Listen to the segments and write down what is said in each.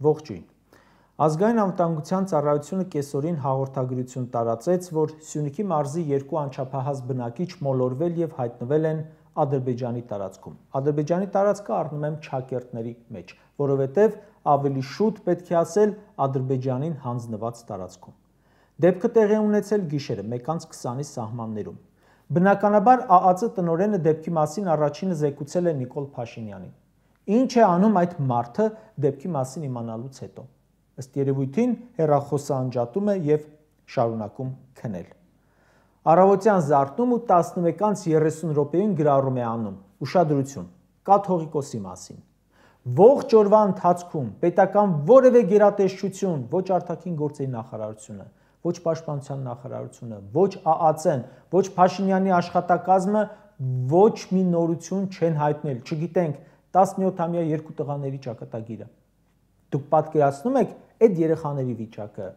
Ողջույն։ Ազգային անվտանգության ծառայությունը կեսօրին հաղորդագրություն տարածեց, որ Սյունիքի մարզի երկու անչափահաս բնակիչ մոլորվել եւ հայտնվել են Ադրբեջանի տարածքում։ Ադրբեջանի տարածքը առնում եմ ճակերտների մեջ, որովհետեւ ավելի շուտ պետք է ասել Ադրբեջանին հանձնված տարածքում։ Դեպքը տեղի ունեցել գիշերը 1:20-ի սահմաններում։ Բնականաբար ԱԱԾ տնօրենը դեպքի մասին առաջինը զեկուցել է Նիկոլ Փաշինյանին։ Ինչ է անում այդ մարդը դեպքի մասին իմանալուց հետո։ Ըստ երևույթին հեռախոսը անջատում է եւ շարունակում քնել։ Առավոտյան զարթնում ու 11:30 րոպեին գրառում է անում։ Ուշադրություն, կաթողիկոսի մասին։ Ողջ օրվա ընթացքում պետական որևէ գերատեսչություն, ոչ արտաքին գործերի նախարարությունը, ոչ պաշտպանության նախարարությունը, ոչ ԱԱԾ-ն, ոչ Փաշինյանի աշխատակազմը ոչ մի նորություն չեն հայտնել, չգիտենք 17-ամյա երկու տղաների ճակատագիրը։ Դուք պատկերացնում եք այդ երեխաների վիճակը,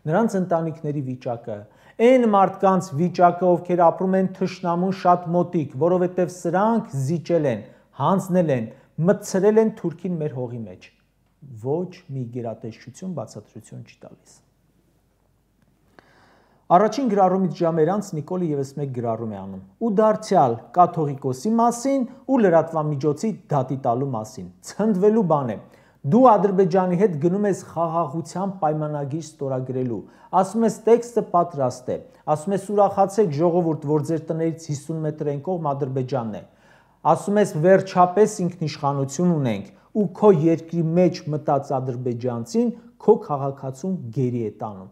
նրանց ընտանիքների վիճակը, այն մարդկանց վիճակը, ովքեր ապրում են թշնամուն շատ մոտիկ, որովհետև սրանք զիջել են, հանձնել են, մտցրել են Թուրքին մեր հողի մեջ։ Ոչ մի գերատեսչություն բացատրություն չի տալիս։ Առաջին գրառումից ժամեր անց Նիկոլը եւս մեկ գրառում է անում։ Ու դարձյալ կաթողիկոսի մասին ու լրատվամիջոցի դատի տալու մասին։ Ցնդվելու բան է։ Դու Ադրբեջանի հետ գնում ես խաղաղության պայմանագիր ստորագրելու։ Ասում ես տեքստը պատրաստ է։ Ասում ես ուրախացեք ժողովուրդ, որ ձեր տներից 50 մետր այն կողմ Ադրբեջանն է։ Ասում ես վերջապես ինքնիշխանություն ունենք ու քո երկրի մեջ մտած ադրբեջանցին քո քաղաքացուն գերի է տանում։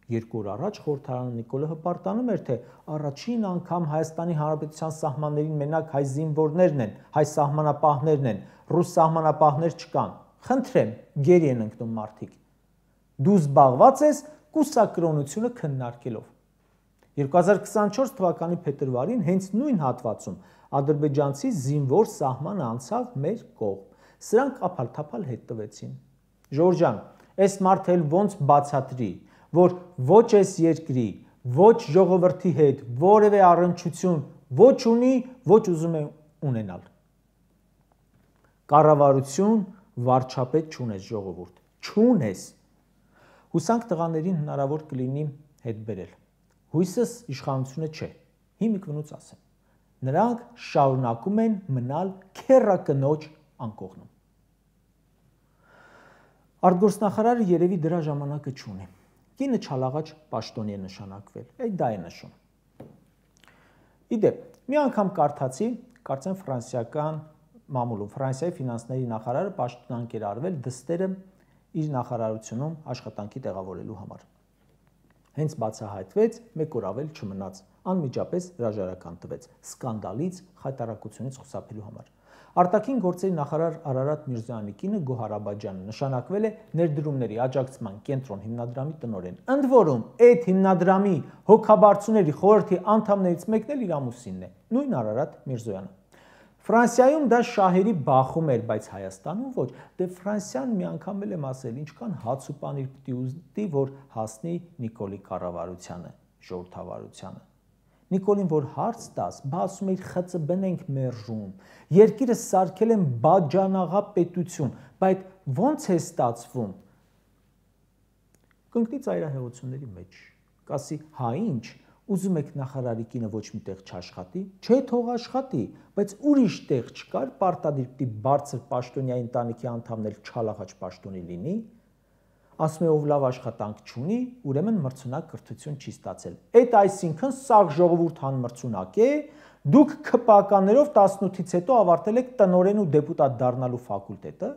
Երկու օր առաջ խորհրդարանը Նիկոլը հպարտանում էր, թե առաջին անգամ Հայաստանի Հանրապետության սահմաններին մենակ հայ զինվորներն են, հայ սահմանապահներն են, ռուս սահմանապահներ չկան։ Խնդրեմ, գերի են ընկնում մարդիկ։ Դու զբաղված ես կուսակրոնությունը քննարկելով։ 2024 թվականի փետրվարին հենց նույն հատվածում ադրբեջանցի զինվոր սահմանը անցավ մեր կողմ։ Սրանք ափալ-թափալ հետ տվեցին։ Ժորժ ջան, այս մարդը էլ ոնց բացատրի, որ ոչ այս երկրի, ոչ ժողովրդի հետ որևէ առնչություն ոչ ունի, ոչ ուզում է ունենալ։ Կառավարություն, վարչապետ չունես ժողովուրդ, չունես։ Հուսանք տղաներին հնարավոր կլինի հետ բերել։ Հույսս իշխանությունը չէ, հիմիկ վնուց ասեմ։ Նրանք շարունակում են մնալ քեռակնոջ անկողնում։ Արտգործնախարարը երևի դրա ժամանակը չունի։ Կինը չալաղաջ պաշտոնի է նշանակվել, այդ դա է նշում։ Իդեպ, մի անգամ կարդացի, կարծեմ ֆրանսիական մամուլում, Ֆրանսիայի ֆինանսների նախարարը պաշտոնանկ էր արվել դստերը իր նախարարությունում աշխատանքի տեղավորելու համար։ Հենց բացահայտվեց, մեկ օր ավել չմնաց, անմիջապես հրաժարական տվեց, սկանդալից, խայտառակությունից խուսափելու համար։ Արտաքին գործերի նախարար Արարատ Միրզոյանի կինը Գոհար Աբաջյանը նշանակվել է ներդրումների աջակցման կենտրոն հիմնադրամի տնօրեն։ Ընդ որում, այդ հիմնադրամի հոգաբարձուների խորհրդի անդամներից մեկն էլ իր ամուսինն է, նույն Արարատ Միրզոյանը։ Ֆրանսիայում դա շահերի բախում էր, բայց Հայաստանում ոչ։ Դե Ֆրանսիան մի անգամ էլ եմ ասել, ինչքան հաց ու պանիր պիտի ուզի, որ հասնի Նիկոլի կառավարությանը, ժողովրդավարությանը։ Նիկոլին որ հարց տաս, բա ասում էր ԽՑԲ-ն ենք մերժում, երկիրը սարքել են բաջանաղա պետություն, բայց ո՞նց է ստացվում։ Կընկնի ծայրահեղությունների մեջ, կասի, հա ինչ, ուզում եք նախարարի կինը ոչ մի տեղ չաշխատի, չէ թող աշխատի, բայց ուրիշ տեղ չկար, պարտադիր պիտի բարձր պաշտոնյայի ընտանիքի անդամն էլ չալաղաջ պաշտոնի լինի։ Ասում է ով լավ աշխատանք չունի, ուրեմն մրցունակ կրթություն չի ստացել։ Այդ այսինքն սաղ ժողովուրդ հանմրցունակ է, դուք ՔՊԱ-ականներով 18-ից հետո ավարտել եք տնօրեն ու դեպուտատ դառնալու ֆակուլտետը։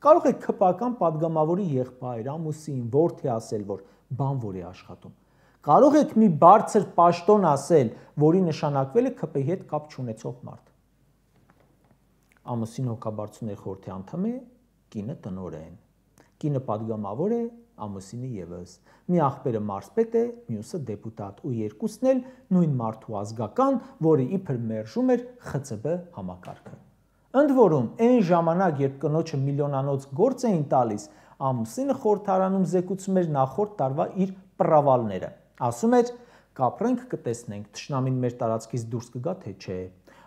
Կարող եք ՔՊԱ-ական падգամավորի եղբայր, ամուսին, որդի ասել, որ բանվոր է աշխատում։ Կարող եք մի բարձր պաշտոն ասել, որի նշանակվել է ՔՊ-ի հետ կապ չունեցող մարդ։ Ամուսին հոգաբարձուների խորհրդի անդամ է, կինը տնօրեն։ Կինը падգամավոր է, ամուսինը եւս։ Մի աղբերը մարզպետ է, մյուսը դեպուտատ ու երկուսն էլ նույն մարդու ազգական, որը իբր մերժում էր ԽՑԲ համակարգը։ Ընդ որում, այն ժամանակ, երբ կնոջը միլիոնանոց գործ էին տալիս, ամուսինը խորհրդարանում զեկուցում էր նախորդ տարվա իր պրավալները։ Ասում էր, կապրենք կտեսնենք, թշնամին մեր տարածքից դուրս կգա թե չէ։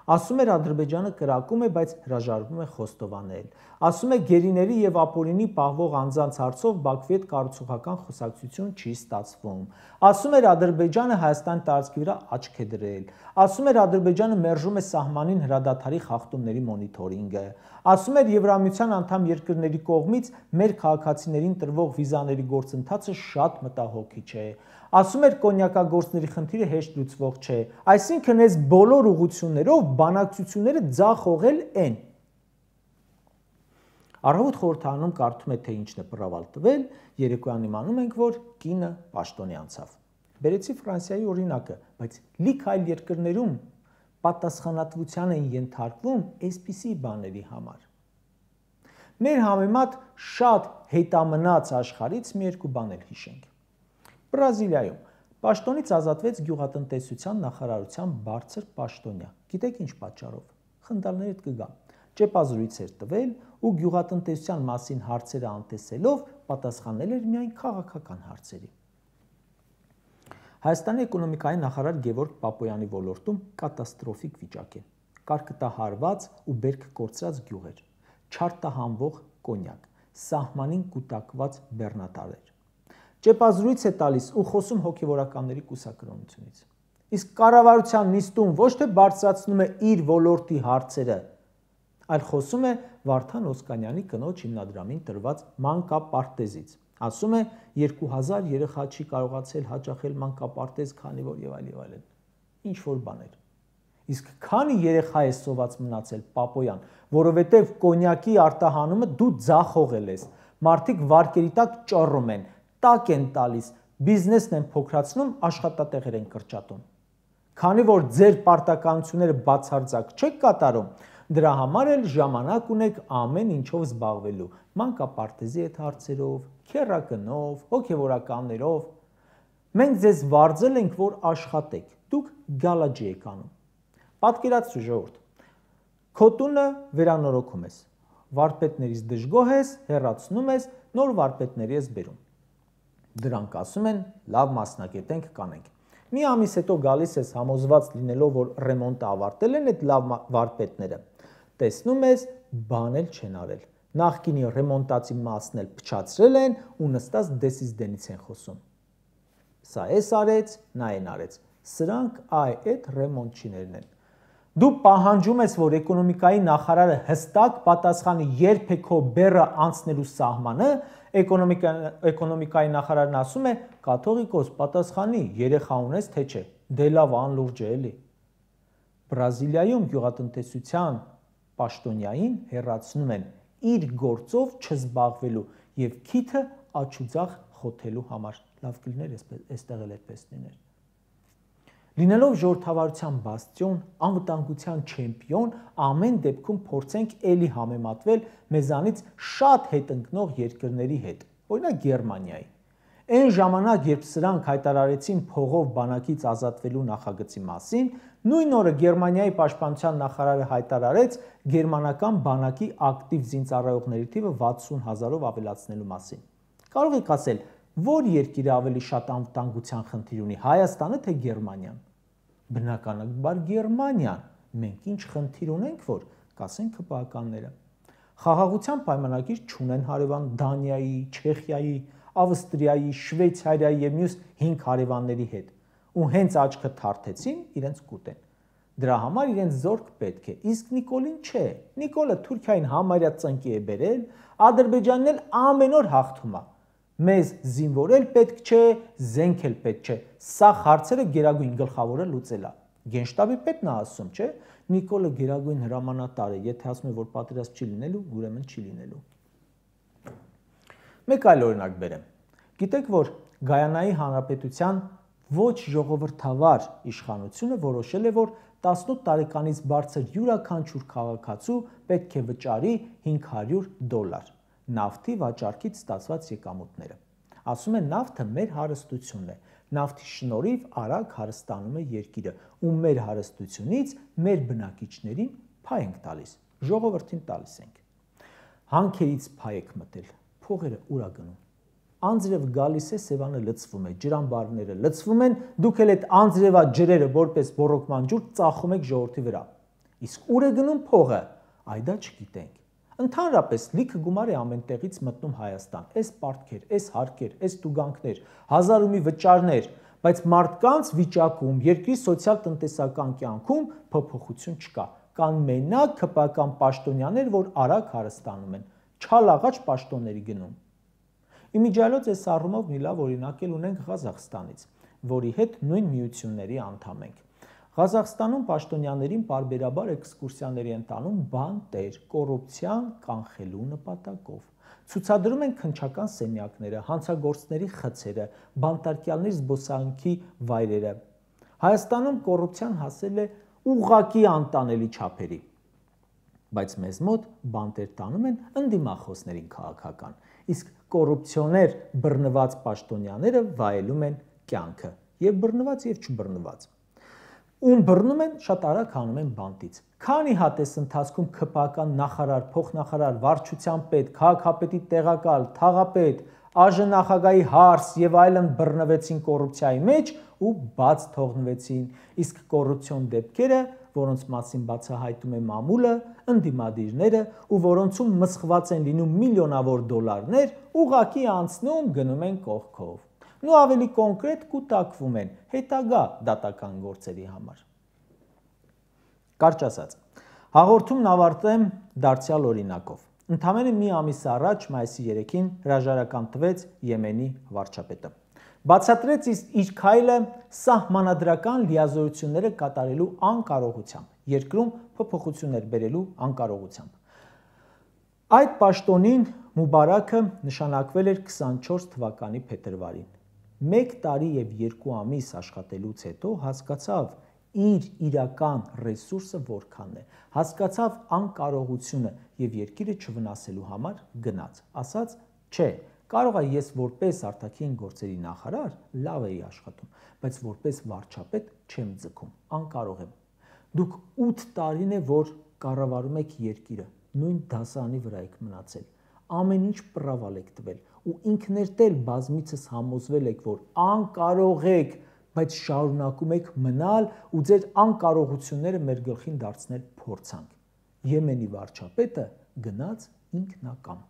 Ասում էր Ադրբեջանը կրակում է, բայց հրաժարվում է խոստովանել։ Ասում է գերիների եւ ապօրինի պահվող անձանց հարցով Բաքվի հետ կառուցողական խոսակցություն չի ստացվում։ Ասում էր Ադրբեջանը Հայաստանի տարածքի վրա աչք է դրել։ Ասում էր Ադրբեջանը մերժում է սահմանին հրադադարի խախտումների մոնիթորինգը։ Ասում էր Եվրամիության անդամ երկրների կողմից մեր քաղաքացիներին տրվող վիզաների գործընթացը շատ մտահոգիչ է։ Ասում էր կոնյակագործների խնդիրը հեշտ լուծվող չէ։ Այսինքն այս բոլոր ուղղություններով բանակցությունները ձախողել են։ Առավոտ խորհրդարանում կարդում է, թե ինչն է պրավալ տվել, երեկոյան իմանում ենք, որ կինը պաշտոնի անցավ։ Բերեցի Ֆրանսիայի օրինակը, բայց լիք այլ երկրներում պատասխանատվության են ենթարկվում այսպիսի բաների համար։ Մեր համեմատ շատ հետամնաց աշխարհից մի երկու բան էլ հիշենք։ Բրազիլիայում պաշտոնից ազատվեց գյուղատնտեսության նախարարության բարձր պաշտոնյա։ Գիտեք ինչ պատճառով։ Խնդալների հետ կգամ։ Ճեպազրույց էր տվել ու գյուղատնտեսության մասին հարցերը անտեսելով պատասխանել էր միայն քաղաքական հարցերի։ Հայաստանի էկոնոմիկայի նախարար Գևորգ Պապոյանի ոլորտում կատաստրոֆիկ վիճակ է։ Կարկտահարված ու բերք կորցրած գյուղեր, չարտահանվող կոնյակ, սահմանին կուտակված բեռնատարեր։ Ճեպազրույց է տալիս ու խոսում հոգևորականների կուսակրոնությունից։ Իսկ կառավարության նիստում ոչ թե բարձրացնում է իր ոլորտի հարցերը, այլ խոսում է Վարդան Օսկանյանի կնոջ հիմնադրամին տրված մանկապարտեզից։ Ասում է 2000 երեխա չի կարողացել հաճախել մանկապարտեզ, քանի որ եւ այլն։ Ինչ որ բաներ։ Իսկ քանի երեխա է սոված մնացել Պապոյան, որովհետեւ կոնյակի արտահանումը դու ձախողել ես։ Մարդիկ վարկերի տակ ճոռում են, տակ են տալիս, բիզնեսն են փոքրացնում, աշխատատեղեր են կրճատում։ Քանի որ ձեր պարտականությունները բացարձակ չեք կատարում, դրա համար էլ ժամանակ ունեք ամեն ինչով զբաղվելու, մանկապարտեզի հետ հարցերով, քեռակնով, հոգևորականներով։ Մենք ձեզ վարձել ենք, որ աշխատեք, դուք գալաջի եք անում։ Պատկերացրու ժողովուրդ, քո տունը վերանորոգում ես, վարպետներից դժգոհ ես, հեռացնում ես, նոր վարպետների ես բերում։ Դրանք ասում են, լավ մասնակետենք, կանենք։ Մի ամիս հետո գալիս ես համոզված լինելով, որ ռեմոնտը ավարտել են այդ լավ վարպետները։ Տեսնում ես, բան էլ չեն արել։ Նախկինի ռեմոնտացի մասն էլ փչացրել են ու նստած դեսից դենից են խոսում։ Սա էս արեց, նա են արեց։ Սրանք այդ ռեմոնտչիներն են։ Դու պահանջում ես, որ էկոնոմիկայի նախարարը հստակ պատասխանի, երբ է քո բեռը անցնելու սահմանը, էկոնոմիկայի նախարարն ասում է, կաթողիկոս պատասխանի, երեխա ունես թե չէ, դե լավ անլուրջ է էլի։ Բրազիլիայում գյուղատնտեսության պաշտոնյային հեռացնում են իր գործով չզբաղվելու եւ քիթը աչուձախ խոթելու համար։ Լավ կլիներ այստեղ էլ այդպես լիներ։ Լինելով ժողովրդավարության բաստիոն, անվտանգության չեմպիոն, ամեն դեպքում փորձենք էլի համեմատվել մեզանից շատ հետ ընկնող երկրների հետ, օրինակ Գերմանիայի։ Այն ժամանակ, երբ սրանք հայտարարեցին փողով բանակից ազատվելու նախագծի մասին, նույն օրը Գերմանիայի պաշտպանության նախարարը հայտարարեց գերմանական բանակի ակտիվ զինծառայողների թիվը 60,000-ով ավելացնելու մասին։ Կարող եք ասել, որ երկիրը ավելի շատ անվտանգության խնդիր ունի, Հայաստանը թե Գերմանիան։ Բնականաբար Գերմանիան, մենք ինչ խնդիր ունենք, որ կասենք ԿՊԱ-ականները։ Խաղաղության պայմանագիր չունեն հարևան Դանիայի, Չեխիայի, Ավստրիայի, Շվեյցարիայի եւ մյուս 5 հարևանների հետ, ու հենց աչքը թարթեցին, իրենց կուտեն։ Դրա համար իրենց զորք պետք է, իսկ Նիկոլին չէ։ Նիկոլը Թուրքիային համարյա ծնկի է բերել, Ադրբեջանն էլ ամեն օր հաղթում է։ Մեզ զինվորել պետք չէ, զենք էլ պետք չէ։ Սա հարցերը գերագույն գլխավորը լուծելա։ Գենշտաբի պետն է ասում, չէ՞։ Նիկոլը գերագույն հրամանատար է, եթե ասում է, որ պատերազմ չի լինելու, ուրեմն չի լինելու։ Մեկ այլ օրինակ բերեմ։ Գիտեք, որ Գայանայի Հանրապետության ոչ ժողովրդավար իշխանությունը որոշել է, որ 18 տարեկանից բարձր յուրաքանչյուր քաղաքացու պետք է վճարի $500 նավթի վաճառքից ստացված եկամուտները։ Ասում է, նավթը մեր հարստությունն է, նավթի շնորհիվ արագ հարստանում է երկիրը, ու մեր հարստությունից մեր բնակիչներին փայ ենք տալիս, ժողովրդին տալիս ենք։ Հանքերից փայ եք մտել, փողերը ուր է գնում։ Անձրև գալիս է, Սևանը լցվում է, ջրամբարները լցվում են, դուք էլ այդ անձրևա ջրերը որպես բոռոկման ջուր ծախում եք ժողովրդի վրա։ Իսկ ուր է գնում փողը, այ դա չգիտենք։ Ընդհանրապես լիքը գումար է ամեն տեղից մտնում Հայաստան, այս պարտքեր, այս հարկեր, այս տուգանքներ, հազար ու մի վճարներ, բայց մարդկանց վիճակում, երկրի սոցիալ-տնտեսական կյանքում փոփոխություն չկա։ Կան մենակ ԿՊ-ական պաշտոնյաներ, որ արագ հարստանում են, չալաղաչ պաշտոնների գնում։ Իմիջիայլոց այս առումով մի լավ օրինակ էլ ունենք Ղազախստանից, որի հետ նույն միությունների անդամ ենք։ Ղազախստանում պաշտոնյաներին պարբերաբար էքսկուրսիաների են տանում բանտեր, կոռուպցիան կանխելու նպատակով։ Ցուցադրում են քննչական սենյակները, հանցագործների խցերը, բանտարկյալների զբոսանքի վայրերը։ Հայաստանում կոռուպցիան հասել է ուղղակի անտանելի չափերի, բայց մեզ մոտ բանտեր տանում են ընդդիմախոսներին քաղաքական, իսկ կոռուպցիոներ բռնված պաշտոնյաները վայելում են կյանքը, եւ բռնված եւ չբռնված։ Ում բռնում են, շատ արագ հանում են բանտից։ Քանի հատ էս ընթացքում ԿՊ-ական նախարար, փոխնախարար, վարչության պետ, քաղաքապետի տեղակալ, թաղապետ, ԱԺ-նախագահի հարս եւ այլն բռնվեցին կոռուպցիայի մեջ ու բաց թողնվեցին, իսկ կոռուպցիոն դեպքերը, որոնց մասին բացահայտում է մամուլը, ընդդիմադիրները ու որոնցում մսխված են լինում միլիոնավոր դոլարներ, ուղղակի անցնում գնում են կողքով։ Ու ավելի կոնկրետ կուտակվում են հետագա դատական գործերի համար։ Կարճ ասած, հաղորդումն ավարտեմ դարձյալ օրինակով։ Ընդամենը մի ամիս առաջ, մայիսի 3-ին, հրաժարական տվեց Եմենի վարչապետը։ Բացատրեց իր քայլը սահմանադրական լիազորությունները կատարելու անկարողությամբ, երկրում փոփոխություններ բերելու անկարողությամբ։ Այդ պաշտոնին Մուբարաքը նշանակվել էր 24 թվականի փետրվարին։ 1 տարի եւ 2 ամիս աշխատելուց հետո հասկացավ իր իրական ռեսուրսը որքանն է, հասկացավ անկարողությունը եւ երկիրը չվնասելու համար գնաց, ասաց, չէ, կարող է ես որպես արտաքին գործերի նախարար լավ էի աշխատում, բայց որպես վարչապետ չեմ ձգում, անկարող եմ։ Դուք 8 տարին է, որ կառավարում եք երկիրը, նույն դասարանի վրա եք մնացել, ամեն ինչ պրավալ եք տվել ու ինքներդ էլ բազմիցս համոզվել եք, որ անկարող եք, բայց շարունակում եք մնալ ու ձեր անկարողությունները մեր գլխին դարձնել փորձանք։ Եմենի վարչապետը գնաց ինքնակամ։